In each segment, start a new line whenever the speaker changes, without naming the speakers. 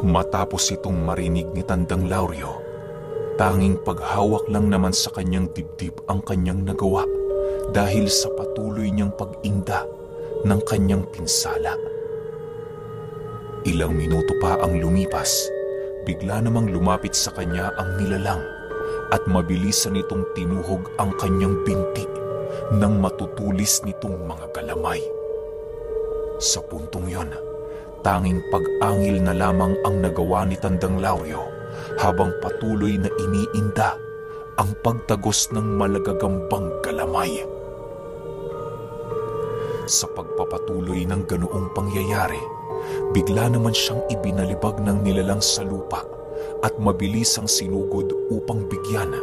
Matapos itong marinig ni Tandang Lauryo, tanging paghawak lang naman sa kanyang dibdib ang kanyang nagawa dahil sa patuloy niyang pag-inda ng kanyang pinsala. Ilang minuto pa ang lumipas, bigla namang lumapit sa kanya ang nilalang at mabilisan nitong tinuhog ang kanyang binti nang matutulis nitong mga galamay. Sa puntong yon, tanging pag-angil na lamang ang nagawa ni Tandang Lauryo habang patuloy na iniinda ang pagtagos ng malagagambang galamay. Sa pagpapatuloy ng ganoong pangyayari, bigla naman siyang ibinalibag ng nilalang sa lupa at mabilis ang sinugod upang bigyan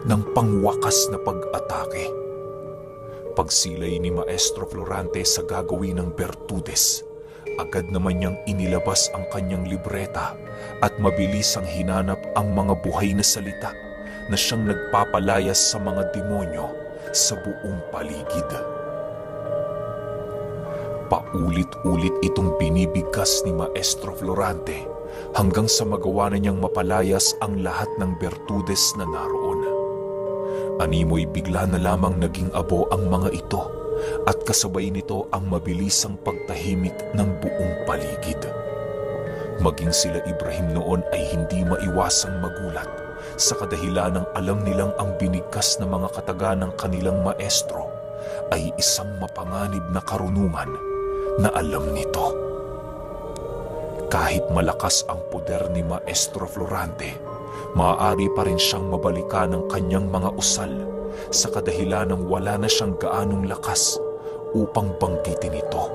ng pangwakas na pag-atake. Pagsilay ni Maestro Florante sa gagawin ng Bertudes, agad naman niyang inilabas ang kanyang libreta at mabilis ang hinanap ang mga buhay na salita na siyang nagpapalayas sa mga demonyo sa buong paligid. Paulit-ulit itong binibigkas ni Maestro Florante hanggang sa magawa na niyang mapalayas ang lahat ng Bertudes na naroon. Animoy bigla na lamang naging abo ang mga ito at kasabay nito ang mabilisang pagtahimik ng buong paligid. Maging sila Ibrahim noon ay hindi maiwasang magulat sa kadahilan ng alam nilang ang binigkas na mga kataga ng kanilang maestro ay isang mapanganib na karunungan na alam nito. Kahit malakas ang poder ni Maestro Florante, maaari pa rin siyang mabalikan ng kanyang mga usal sa kadahilan ng wala na siyang gaanong lakas upang banggitin ito.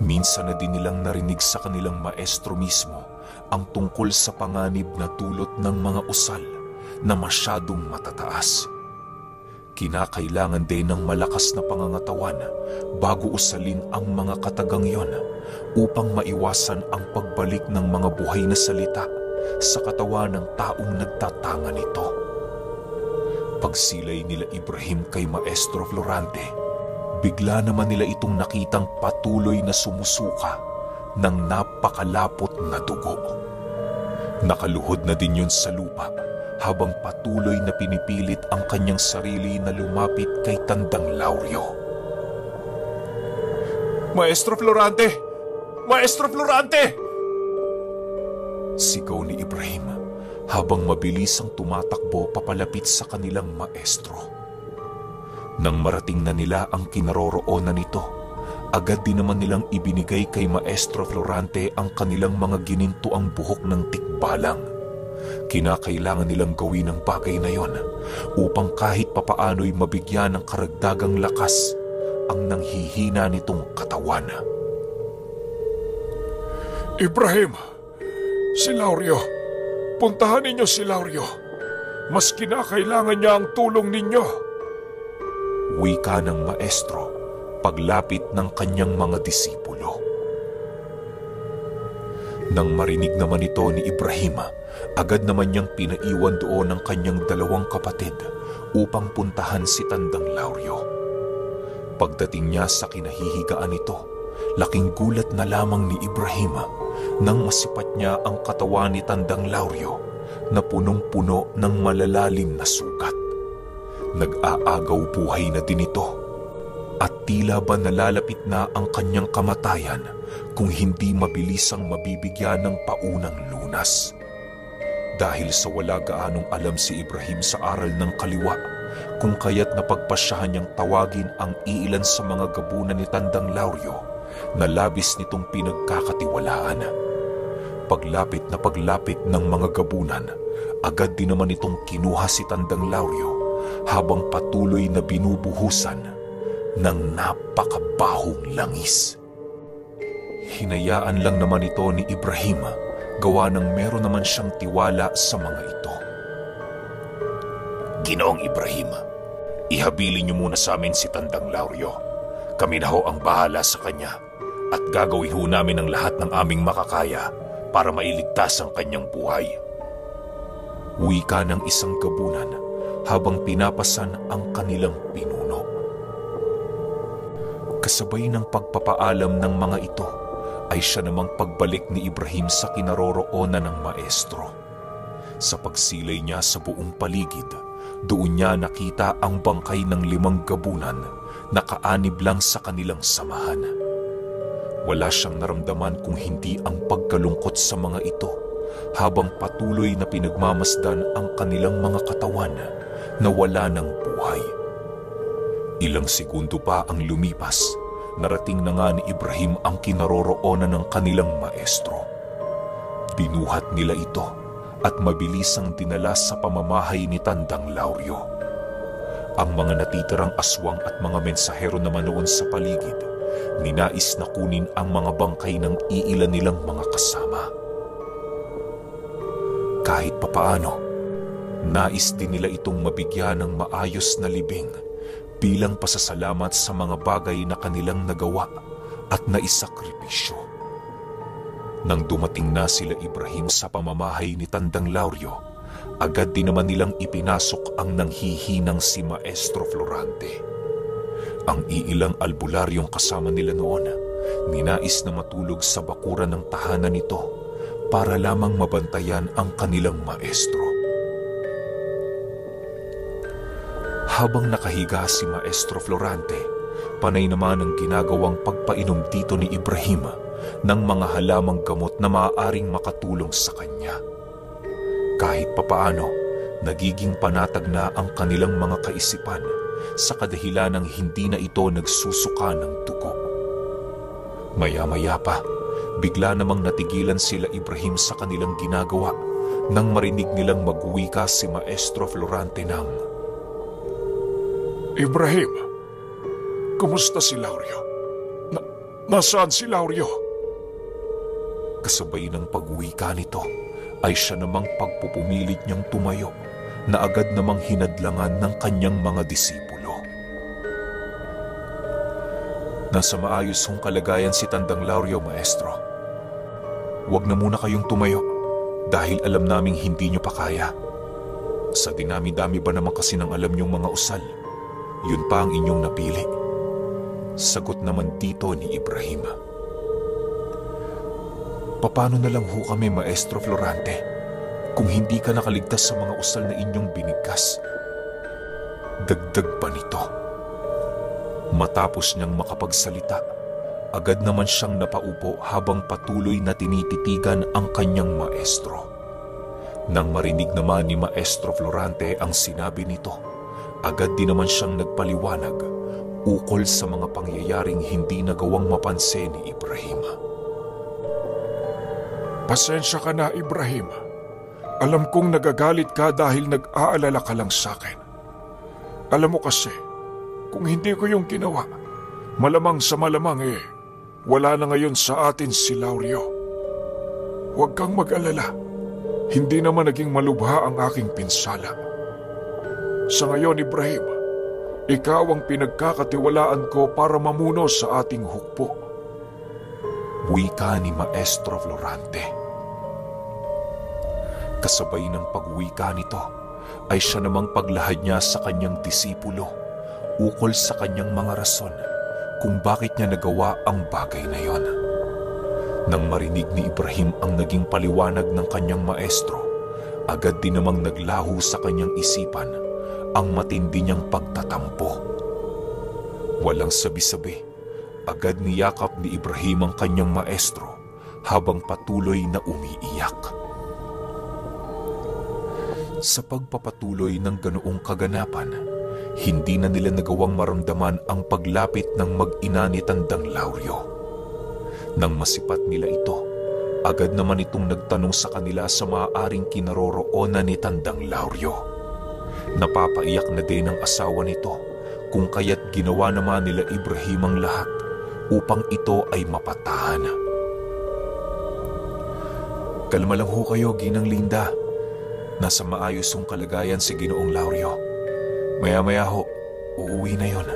Minsan na din nilang narinig sa kanilang maestro mismo ang tungkol sa panganib na dulot ng mga usal na masyadong matataas. Kinakailangan din ng malakas na pangangatawan bago usalin ang mga katagang yon upang maiwasan ang pagbalik ng mga buhay na salita sa katawan ng taong nagtatanga nito. Pagsilay nila Ibrahim kay Maestro Florante, bigla naman nila itong nakitang patuloy na sumusuka ng napakalapot na dugo. Nakaluhod na din yun sa lupa habang patuloy na pinipilit ang kanyang sarili na lumapit kay Tandang Lauryo.
Maestro Florante! Maestro Florante!
Sigaw ni Ibrahim habang mabilis ang tumatakbo papalapit sa kanilang maestro. Nang marating na nila ang kinaroroonan nito, agad din naman nilang ibinigay kay Maestro Florante ang kanilang mga ginintuang buhok ng tikbalang. Kinakailangan nilang gawin ang bagay na yon upang kahit papaano'y mabigyan ng karagdagang lakas ang nanghihina nitong katawan.
Ibrahim! Si Lauryo! Puntahan ninyo si Lauryo! Mas kinakailangan niya ang tulong ninyo!
Wika ng maestro paglapit ng kanyang mga disipulo. Nang marinig naman ito ni Ibrahim, agad naman niyang pinaiwan doon ang kanyang dalawang kapatid upang puntahan si Tandang Lauryo. Pagdating niya sa kinahihigaan nito, laking gulat na lamang ni Ibrahim nang masipat niya ang katawan ni Tandang Lauryo na punong-puno ng malalalim na sugat. Nag-aagaw buhay na din ito at tila ba nalalapit na ang kanyang kamatayan kung hindi mabilisang mabibigyan ng paunang lunas. Dahil sa wala gaanong alam si Ibrahim sa aral ng kaliwa, kung kaya't napagpasyahan niyang tawagin ang iilan sa mga gabunan ni Tandang Lauryo na labis nitong pinagkakatiwalaan. Paglapit ng mga gabunan, agad din naman itong kinuha si Tandang Lauryo habang patuloy na binubuhusan ng napakabahong langis. Hinayaan lang naman ito ni Ibrahim gawa ng meron naman siyang tiwala sa mga ito.
Ginoong Ibrahim, ihabilin niyo muna sa amin si Tandang Lauryo. Kami na ho ang bahala sa kanya at gagawin ho namin ang lahat ng aming makakaya para mailigtas ang kanyang buhay.
Wika ng isang gabunan habang pinapasan ang kanilang pinuno. Kasabay ng pagpapaalam ng mga ito, ay siya namang pagbalik ni Ibrahim sa kinaroroonan ng maestro. Sa pagsilay niya sa buong paligid, doon niya nakita ang bangkay ng 5 gabunan na kaanib lang sa kanilang samahan. Wala siyang naramdaman kung hindi ang pagkalungkot sa mga ito habang patuloy na pinagmamasdan ang kanilang mga katawan na wala ng buhay. Ilang segundo pa ang lumipas, narating na nga ni Ibrahim ang kinaroroonan ng kanilang maestro. Binuhat nila ito at mabilis ang dinala sa pamamahay ni Tandang Lauryo. Ang mga natitirang aswang at mga mensahero naman noon sa paligid, ninais na kunin ang mga bangkay ng iilan nilang mga kasama. Kahit papaano, nais din nila itong mabigyan ng maayos na libing bilang pasasalamat sa mga bagay na kanilang nagawa at naisakripisyo. Nang dumating na sila Ibrahim sa pamamahay ni Tandang Lauryo, agad din naman nilang ipinasok ang nanghihinang si Maestro Florante. Ang iilang albularyong kasama nila noon, ninais na matulog sa bakuran ng tahanan nito para lamang mabantayan ang kanilang maestro. Habang nakahiga si Maestro Florante, panay naman ang ginagawang pagpainom dito ni Ibrahim ng mga halamang gamot na maaaring makatulong sa kanya. Kahit papaano, nagiging panatag na ang kanilang mga kaisipan sa kadahilan ng hindi na ito nagsusuka ng dugo. Maya-maya pa, bigla namang natigilan sila Ibrahim sa kanilang ginagawa nang marinig nilang magwika si Maestro Florante ng,
Ibrahim, kumusta si Lauryo? Nasaan si Lauryo?
Kasabay ng pagwika nito ay siya namang pagpupumilit niyang tumayo na agad namang hinadlangan ng kanyang mga disipulo. Nasa maayos hong kalagayan si Tandang Lauryo, Maestro. Huwag na muna kayong tumayo dahil alam naming hindi niyo pa kaya. Sa dinami-dami ba naman kasi ng alam niyong mga usal, yun pa ang inyong napili. Sagot naman dito ni Ibrahim. Paano na lang ho kami, Maestro Florante, kung hindi ka nakaligtas sa mga usal na inyong binigkas? Dagdag pa nito. Matapos niyang makapagsalita, agad naman siyang napaupo habang patuloy na tinititigan ang kanyang maestro. Nang marinig naman ni Maestro Florante ang sinabi nito, agad din naman siyang nagpaliwanag ukol sa mga pangyayaring hindi nagawang mapansin ni Ibrahim.
Pasensya ka na, Ibrahim. Alam kong nagagalit ka dahil nag-aalala ka lang sa akin. Alam mo kasi, kung hindi ko yung ginawa, malamang sa malamang wala na ngayon sa atin si Lauryo. Huwag kang mag-alala. Hindi naman naging malubha ang aking pinsala. Sa ngayon, Ibrahim, ikaw ang pinagkakatiwalaan ko para mamuno sa ating hukbo.
Wika ni Maestro Florante. Kasabay ng pagwika nito ay siya namang paglahad niya sa kanyang disipulo ukol sa kanyang mga rason kung bakit niya nagawa ang bagay na yon. Nang marinig ni Ibrahim ang naging paliwanag ng kanyang maestro, agad din namang naglaho sa kanyang isipan ang matindi niyang pagtatampo. Walang sabi-sabi, agad niyakap ni Ibrahim ang kanyang maestro habang patuloy na umiiyak. Sa pagpapatuloy ng ganoong kaganapan, hindi na nila nagawang maramdaman ang paglapit ng mag-ina ni Tandang Lauryo. Nang masipat nila ito, agad naman itong nagtanong sa kanila sa maaaring kinaroroonan ni Tandang Lauryo. Napapaiyak na din ang asawa nito kung kaya't ginawa naman nila Ibrahim ang lahat upang ito ay mapatahan. Kalma lang ho kayo, Ginang Linda. Nasa maayos hong kalagayan si Ginoong Lauryo. Maya-maya ho, uuwi na yon.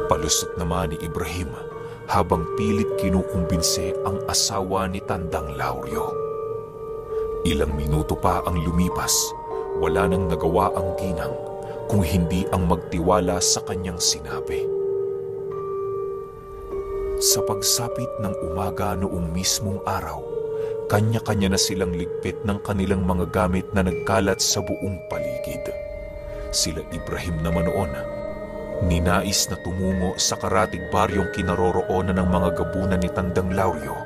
Palusot naman ni Ibrahim habang pilit kinukumbinse ang asawa ni Tandang Lauryo. Ilang minuto pa ang lumipas, wala nang nagawa ang ginang kung hindi ang magtiwala sa kanyang sinabi. Sa pagsapit ng umaga noong mismong araw, kanya-kanya na silang ligpit ng kanilang mga gamit na nagkalat sa buong paligid. Sila Ibrahim naman noon, ninais na tumungo sa karatig baryong kinaroroonan ng mga gabunan ni Tandang Lauryo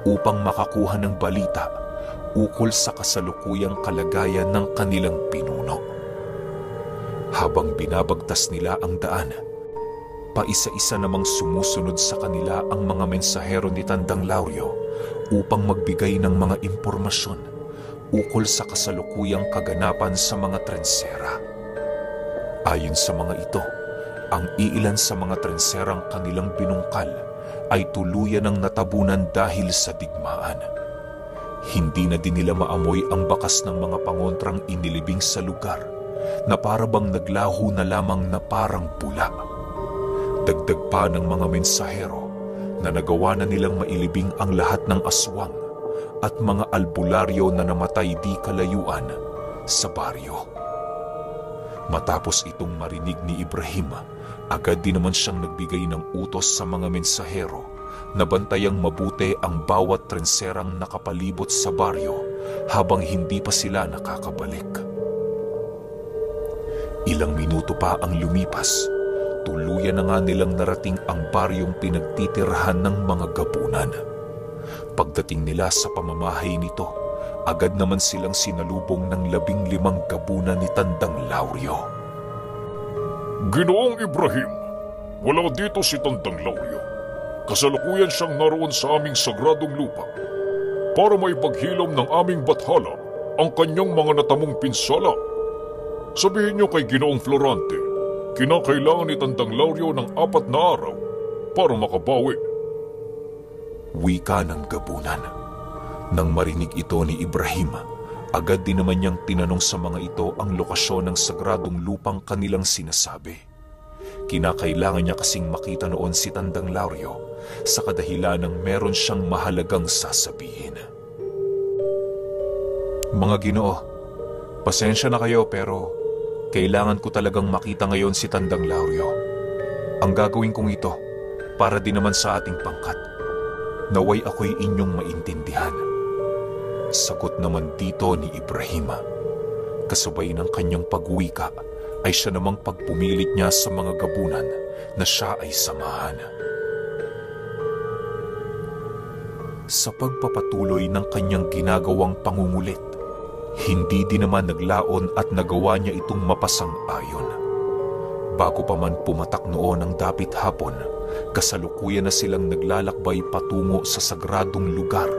upang makakuha ng balita ukol sa kasalukuyang kalagayan ng kanilang pinuno. Habang binabagtas nila ang daan, paisa-isa namang sumusunod sa kanila ang mga mensahero ni Tandang Lauryo upang magbigay ng mga impormasyon ukol sa kasalukuyang kaganapan sa mga trensera. Ayon sa mga ito, ang iilan sa mga trenserang kanilang binungkal ay tuluyan ng natabunan dahil sa digmaan. Hindi na din nila maamoy ang bakas ng mga pangontrang inilibing sa lugar na parabang naglaho na lamang na parang pula. Dagdag pa ng mga mensahero na nagawa na nilang mailibing ang lahat ng aswang at mga albularyo na namatay di kalayuan sa baryo. Matapos itong marinig ni Ibrahim, agad din naman siyang nagbigay ng utos sa mga mensahero na bantayang mabuti ang bawat trenserang nakapalibot sa baryo habang hindi pa sila nakakabalik. Ilang minuto pa ang lumipas, tuluyan na nga nilang narating ang baryong pinagtitirhan ng mga gabunan. Pagdating nila sa pamamahay nito, agad naman silang sinalubong ng 15 gabunan ni Tandang Lauryo.
Ginoong Ibrahim, wala dito si Tandang Lauryo. Kasalukuyan siyang naroon sa aming sagradong lupa para maipaghilom ng aming bathala ang kanyang mga natamong pinsala. Sabihin niyo kay Ginoong Florante, kinakailangan ni Tandang Lauryo ng 4 na araw para makabawi.
Wika ng gabunan. Nang marinig ito ni Ibrahim, agad din naman niyang tinanong sa mga ito ang lokasyon ng sagradong lupang kanilang sinasabi. Kinakailangan niya kasing makita noon si Tandang Lauryo sa kadahilan ng meron siyang mahalagang sasabihin. Mga Ginoo, pasensya na kayo pero kailangan ko talagang makita ngayon si Tandang Lauryo. Ang gagawin kong ito para din naman sa ating pangkat. Naway ako'y inyong maintindihan. Sagot naman dito ni Ibrahim. Kasabay ng kanyang pagwika ay siya namang pagpumilit niya sa mga gabunan na siya ay samahan. Sa pagpapatuloy ng kanyang ginagawang pangungulit, hindi din naman naglaon at nagawa niya itong mapasang-ayon. Bago pa man pumatak noon ang dapit hapon, kasalukuyan na silang naglalakbay patungo sa sagradong lugar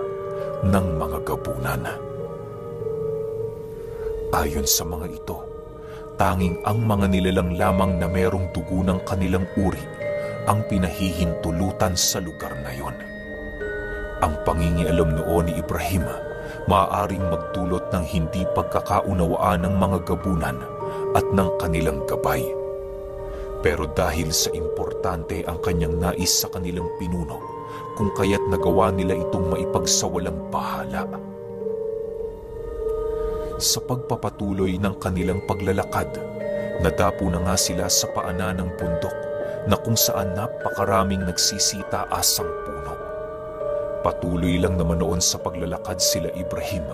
ng mga gabunan. Ayon sa mga ito, tanging ang mga nilalang lamang na merong dugo ng kanilang uri ang pinahihintulutan sa lugar na yon. Ang pangingialam noon ni Ibrahim maaaring magdulot ng hindi pagkakaunawaan ng mga gabunan at ng kanilang gabay. Pero dahil sa importante ang kanyang nais sa kanilang pinuno, kung kaya't nagawa nila itong maipagsawalang bahala. Sa pagpapatuloy ng kanilang paglalakad, nadapo na nga sila sa paanan ng bundok na kung saan napakaraming nagsisitaasang puno. Patuloy lang naman noon sa paglalakad sila Ibrahim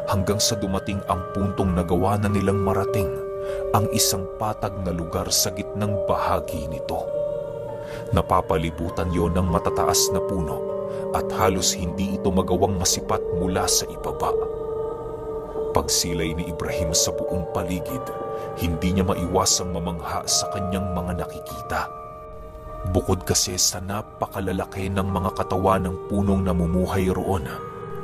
hanggang sa dumating ang puntong nagawa na nilang marating ang isang patag na lugar sa gitnang bahagi nito. Napapalibutan yon ng matataas na puno at halos hindi ito magawang masipat mula sa ibaba. Pagsilay ni Ibrahim sa buong paligid, hindi niya maiwasang mamangha sa kanyang mga nakikita. Bukod kasi sa napakalalaki ng mga katawan ng punong namumuhay roon,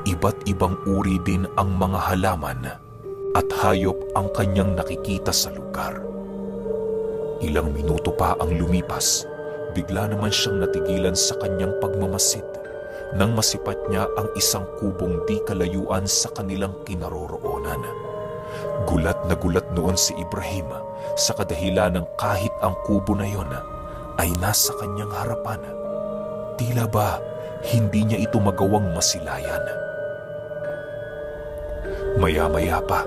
iba't ibang uri din ang mga halaman at hayop ang kanyang nakikita sa lugar. Ilang minuto pa ang lumipas, bigla naman siyang natigilan sa kanyang pagmamasid nang masipat niya ang isang kubong di kalayuan sa kanilang kinaroroonan. Gulat na gulat noon si Ibrahim sa kadahilan ng kahit ang kubo na yon ay nasa kanyang harapan. Tila ba hindi niya ito magawang masilayan. Maya-maya pa,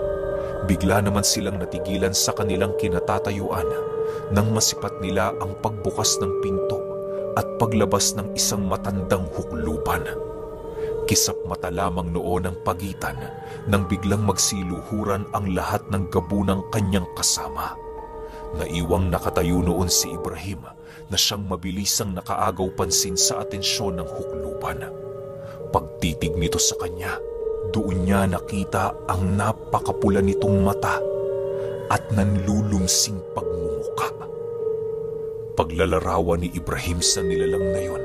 bigla naman silang natigilan sa kanilang kinatatayuan nang masipat nila ang pagbukas ng pinto at paglabas ng isang matandang hukluban. Kisap mata lamang noon ang pagitan nang biglang magsiluhuran ang lahat ng gabunang kanyang kasama. Naiwang nakatayo noon si Ibrahim na siyang mabilisang nakaagaw pansin sa atensyon ng hukluban. Pagtitig nito sa kanya, doon niya nakita ang napakapula nitong mata at nanlulumsing pagmumuka. Paglalarawan ni Ibrahim sa nilalang na yon,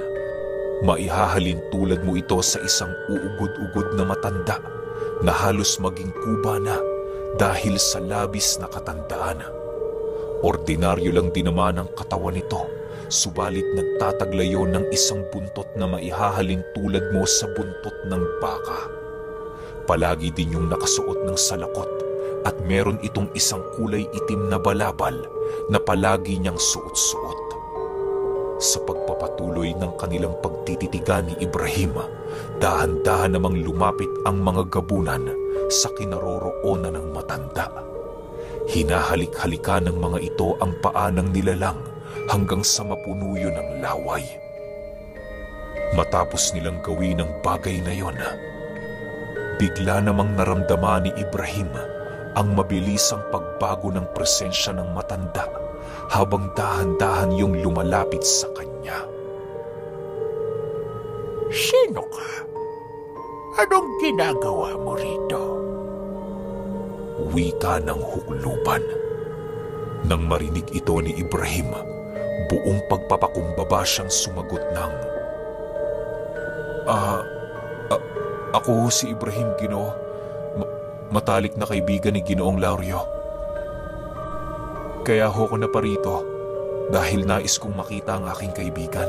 maihahalin tulad mo ito sa isang uugod-ugod na matanda na halos maging kuba na dahil sa labis na katandaan. Ordinaryo lang din naman ang katawan nito, subalit nagtataglayo ng isang buntot na maihahalin tulad mo sa buntot ng baka. Palagi din yung nakasuot ng salakot at meron itong isang kulay itim na balabal na palagi niyang suot-suot. Sa pagpapatuloy ng kanilang pagtititigan ni Ibrahim, dahan-dahan namang lumapit ang mga gabunan sa kinaroroonan ng matanda. Hinahalik-halikan ng mga ito ang paa ng nilalang hanggang sa mapuno yun ng laway. Matapos nilang gawin ang bagay na yon, bigla namang naramdaman ni Ibrahim ang mabilisang pagbago ng presensya ng matanda habang dahan-dahan yung lumalapit sa kanya.
Sino ka? Anong ginagawa mo rito?
Wika ng hukluban. Nang marinig ito ni Ibrahim, buong pagpapakumbaba siyang sumagot ng, Ako si Ibrahim, Ginoo. Matalik na kaibigan ni Ginoong Lauryo. Kaya ho ko na parito dahil nais kong makita ang aking kaibigan.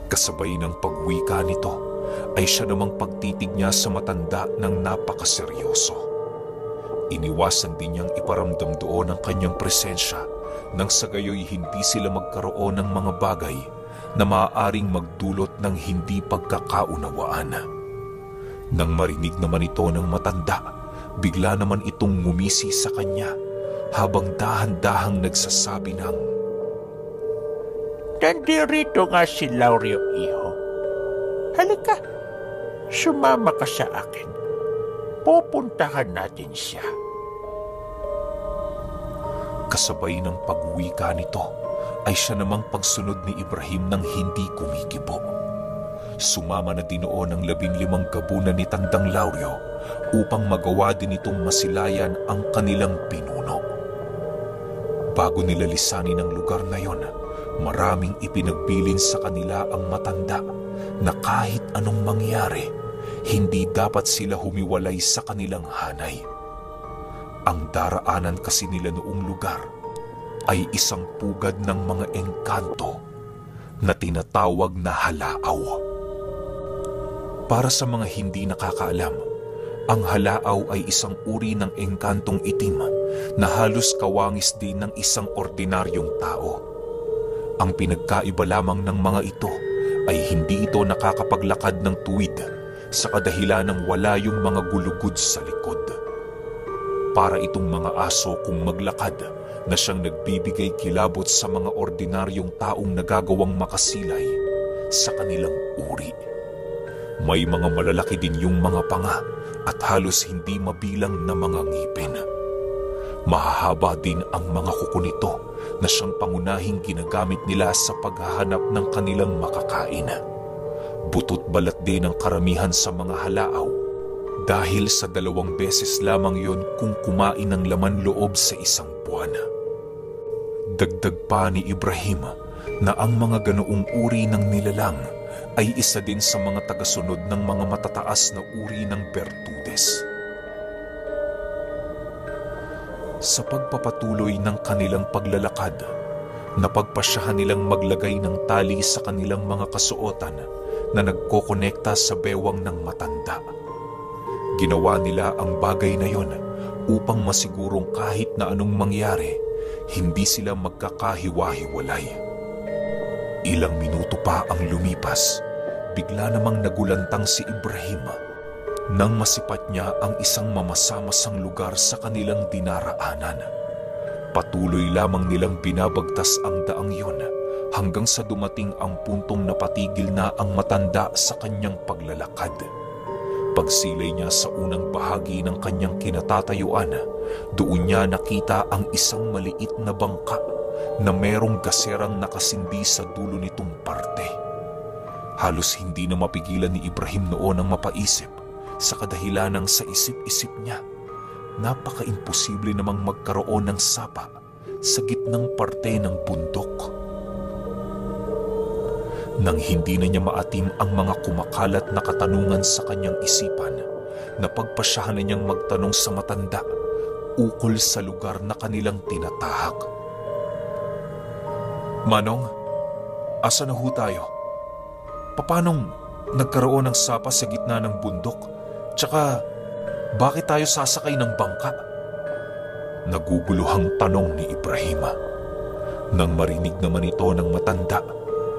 Kasabay ng pagwika nito ay siya namang pagtitig niya sa matanda ng napakaseryoso. Iniwasan din niyang iparamdam doon ang kanyang presensya nang sa gayoy hindi sila magkaroon ng mga bagay na maaaring magdulot ng hindi pagkakaunawaan. Nang marinig naman ito ng matanda, bigla naman itong ngumisi sa kanya habang dahan-dahang nagsasabi ng,
Nandirito nga si Lauryo, iho. Halika, sumama ka sa akin. Pupuntahan natin siya.
Kasabay ng pagwika nito ay siya namang pagsunod ni Ibrahim ng hindi kumikibo. Sumama na din noon ang 15 gabunan ni Tandang Lauryo upang magawa din itong masilayan ang kanilang pinuno. Bago nila lisanin ang lugar na yon, maraming ipinagbilin sa kanila ang matanda na kahit anong mangyari, hindi dapat sila humiwalay sa kanilang hanay. Ang daraanan kasi nila noong lugar ay isang pugad ng mga engkanto na tinatawag na halaaw. Para sa mga hindi nakakaalam, ang halaaw ay isang uri ng engkantong itim na halos kawangis din ng isang ordinaryong tao. Ang pinagkaiba lamang ng mga ito ay hindi ito nakakapaglakad ng tuwid sa kadahilan ng wala yung mga gulugod sa likod. Para itong mga aso kung maglakad na siyang nagbibigay kilabot sa mga ordinaryong taong nagagawang makasilay sa kanilang uri. May mga malalaki din yung mga panga at halos hindi mabilang na mga ngipin. Mahahaba din ang mga kuko nito na siyang pangunahing ginagamit nila sa paghahanap ng kanilang makakain. Butot balat din ang karamihan sa mga halaaw dahil sa 2 beses lamang yon kung kumain ng laman loob sa isang buwan. Dagdag pa ni Ibrahim na ang mga ganoong uri ng nilalang ay isa din sa mga tagasunod ng mga matataas na uri ng bertudes. Sa pagpapatuloy ng kanilang paglalakad, napagpasyahan nilang maglagay ng tali sa kanilang mga kasuotan na nagkokonekta sa bewang ng matanda. Ginawa nila ang bagay na yon upang masigurong kahit na anong mangyari, hindi sila magkakahiwa-hiwalay. Ilang minuto pa ang lumipas, bigla namang nagulantang si Ibrahim nang masipat niya ang isang mamasa-masang lugar sa kanilang dinaraanan. Patuloy lamang nilang binabagtas ang daang yon hanggang sa dumating ang puntong napatigil na ang matanda sa kanyang paglalakad. Pagsilay niya sa unang bahagi ng kanyang kinatatayuan, doon niya nakita ang isang maliit na bangka na merong gaserang nakasindi sa dulo nitong parte. Halos hindi na mapigilan ni Ibrahim noon ang mapaisip sa kadahilanang sa isip-isip niya. Napaka-imposible namang magkaroon ng sapa sa gitnang parte ng bundok. Nang hindi na niya maatim ang mga kumakalat na katanungan sa kanyang isipan, napagpasyahan na niyang magtanong sa matanda ukol sa lugar na kanilang tinatahak. "Manong, asa na ho tayo? Papanong nagkaroon ng sapa sa gitna ng bundok? Tsaka, bakit tayo sasakay ng bangka?" Naguguluhang tanong ni Ibrahim. Nang marinig naman ito ng matanda,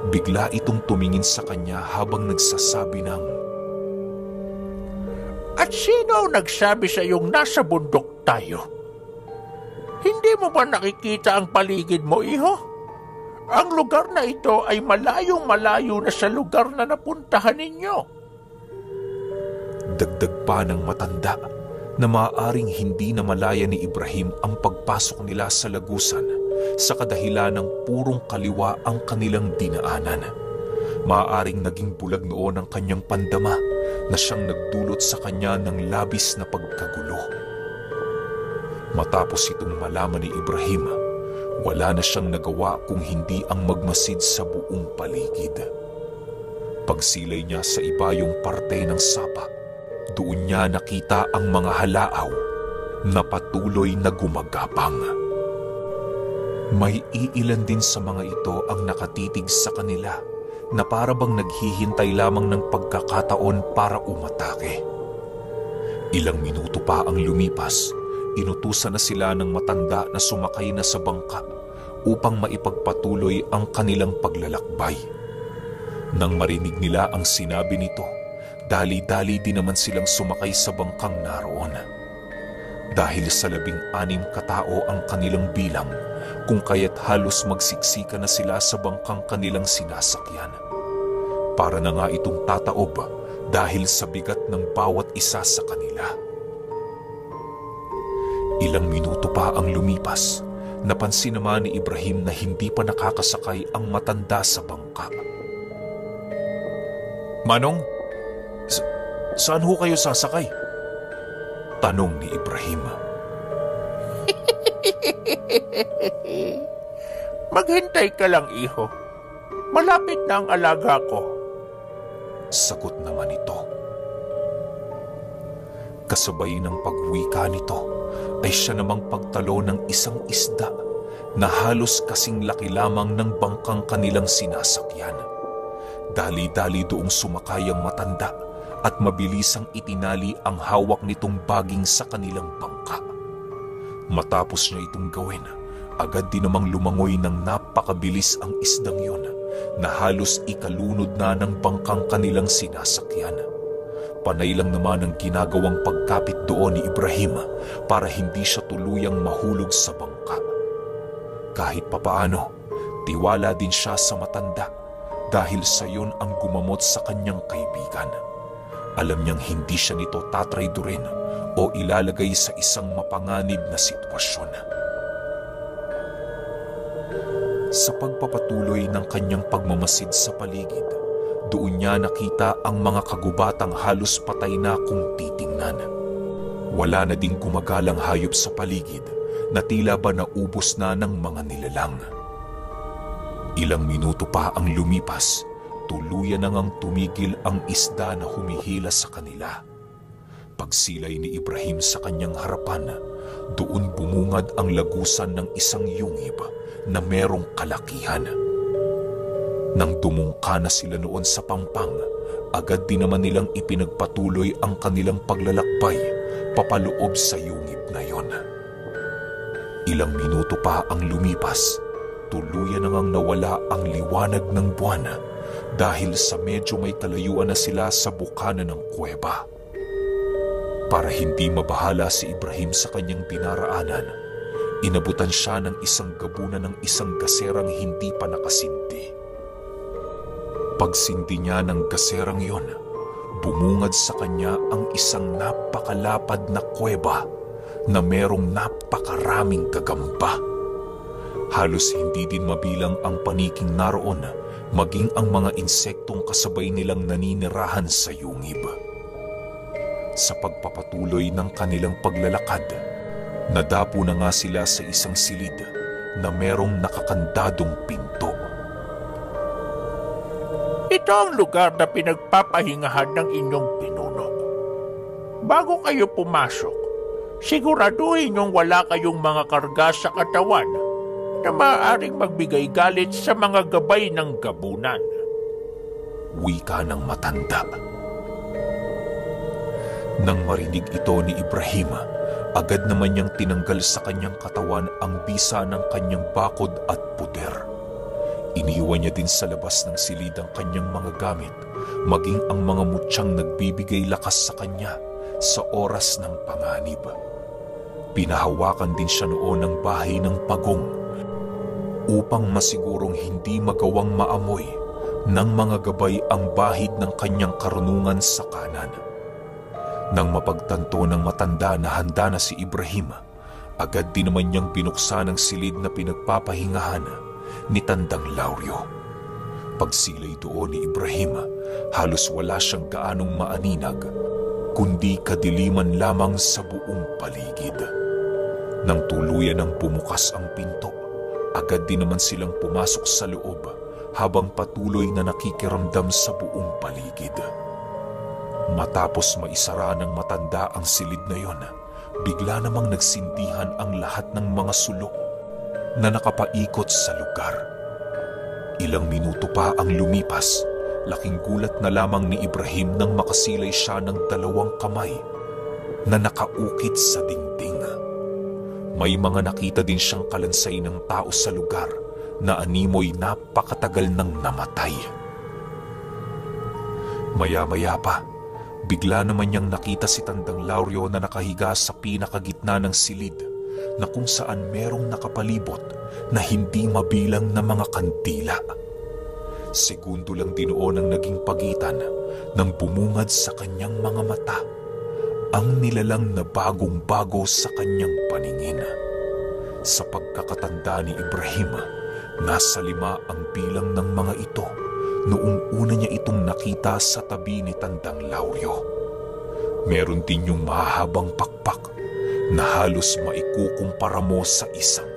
bigla itong tumingin sa kanya habang nagsasabi ng,
At sino nagsabi sa iyong nasa bundok tayo? Hindi mo ba nakikita ang paligid mo, iho? Ang lugar na ito ay malayong-malayo na sa lugar na napuntahan ninyo.
Dagdag pa ng matanda na maaaring hindi na malaya ni Ibrahim ang pagpasok nila sa lagusan sa kadahilan ng purong kaliwa ang kanilang dinaanan. Maaaring naging bulag noon ang kanyang pandama na siyang nagdulot sa kanya ng labis na pagkagulo. Matapos itong malaman ni Ibrahim, wala na siyang nagawa kung hindi ang magmasid sa buong paligid. Pagsilay niya sa ibayong parte ng sapa, doon niya nakita ang mga halaaw na patuloy na gumagapang. May iilan din sa mga ito ang nakatitig sa kanila na para bang naghihintay lamang ng pagkakataon para umatake. Ilang minuto pa ang lumipas, inutusan na sila ng matanda na sumakay na sa bangka upang maipagpatuloy ang kanilang paglalakbay. Nang marinig nila ang sinabi nito, dali-dali din naman silang sumakay sa bangkang naroon. Dahil sa 16 katao ang kanilang bilang, kung kaya't halos magsiksika na sila sa bangkang kanilang sinasakyan. Para na nga itong tataob dahil sa bigat ng bawat isa sa kanila. Ilang minuto pa ang lumipas, napansin naman ni Ibrahim na hindi pa nakakasakay ang matanda sa bangka. "Manong, saan ho kayo sasakay?" tanong ni Ibrahim.
Maghintay ka lang, iho. Malapit na ang alaga ko.
Sagot naman ito. Kasabay ng pagwika nito ay siya namang pagtalo ng isang isda na halos kasing laki lamang ng bangkang kanilang sinasakyan. Dali-dali doong sumakay ang matanda at mabilisang itinali ang hawak nitong baging sa kanilang bangka. Matapos niya itong gawin, agad din namang lumangoy ng napakabilis ang isdang yon na halos ikalunod na ng bangkang kanilang sinasakyan. Panay lang naman ang ginagawang pagkapit doon ni Ibrahim para hindi siya tuluyang mahulog sa bangka. Kahit papaano, tiwala din siya sa matanda dahil sa yon ang gumamot sa kanyang kaibigan. Alam niyang hindi siya nito tatraydurin o ilalagay sa isang mapanganib na sitwasyon. Sa pagpapatuloy ng kanyang pagmamasid sa paligid, doon niya nakita ang mga kagubatang halos patay na kung titingnan. Wala na ding gumagalang hayop sa paligid na tila ba naubos na ng mga nilalang. Ilang minuto pa ang lumipas, tuluyan na ngang tumigil ang isda na humihila sa kanila. Pagsilay ni Ibrahim sa kanyang harapan, doon bumungad ang lagusan ng isang yungib na merong kalakihan. Nang dumungka na sila noon sa pampang, agad din naman nilang ipinagpatuloy ang kanilang paglalakbay papaloob sa yungib na yon. Ilang minuto pa ang lumipas, tuluyan na ngang nawala ang liwanag ng buwan dahil sa medyo may kalayuan na sila sa bukana ng kuweba. Para hindi mabahala si Ibrahim sa kanyang dinaraanan, Inabutan siya ng isang gabunan ng isang gaserang hindi pa nakasindi. Pagsindi niya ng gaserang yon, bumungad sa kanya ang isang napakalapad na kuweba na merong napakaraming gagamba. Halos hindi din mabilang ang paniking naroon, maging ang mga insektong kasabay nilang naninirahan sa yungib. Sa pagpapatuloy ng kanilang paglalakad, nadapo na nga sila sa isang silid na merong nakakandadong pinto.
Ito ang lugar na pinagpapahingahan ng inyong pinuno. Bago kayo pumasok, siguraduhin niyong wala kayong mga karga sa katawan na maaaring magbigay galit sa mga gabay ng gabunan.
Wika ng matanda. Nang marinig ito ni Ibrahim, agad naman niyang tinanggal sa kanyang katawan ang bisa ng kanyang bakod at puder. Iniwan niya din sa labas ng silid ang kanyang mga gamit, maging ang mga mutyang nagbibigay lakas sa kanya sa oras ng panganib. Pinahawakan din siya noon ng bahay ng pagong upang masigurong hindi magawang maamoy ng mga gabay ang bahid ng kanyang karunungan sa kanan. Nang mapagtanto ng matanda na handa na si Ibrahim, agad din naman niyang binuksan ang silid na pinagpapahingahan ni Tandang Lauryo. Pagsilay doon ni Ibrahim, halos wala siyang gaanong maaninag, kundi kadiliman lamang sa buong paligid. Nang tuluyan ng bumukas ang pinto, agad din naman silang pumasok sa loob habang patuloy na nakikiramdam sa buong paligid. Matapos maisara ng matanda ang silid na yon, bigla namang nagsindihan ang lahat ng mga sulok na nakapaikot sa lugar. Ilang minuto pa ang lumipas, laking gulat na lamang ni Ibrahim nang makasilay siya ng 2 kamay na nakaukit sa dingding. May mga nakita din siyang kalansay ng tao sa lugar na animoy napakatagal nang namatay. Maya-maya pa, bigla naman niyang nakita si Tandang Lauryo na nakahiga sa pinakagitna ng silid na kung saan merong nakapalibot na hindi mabilang na mga kandila. Segundo lang din noon ang naging pagitan nang bumungad sa kanyang mga mata ang nilalang na bagong-bago sa kanyang paningin. Sa pagkakatanda ni Ibrahim, nasa 5 ang bilang ng mga ito noong una niya itong nakita sa tabi ni Tandang Lauryo. Meron din yung mahahabang pakpak na halos maikukumpara mo sa isang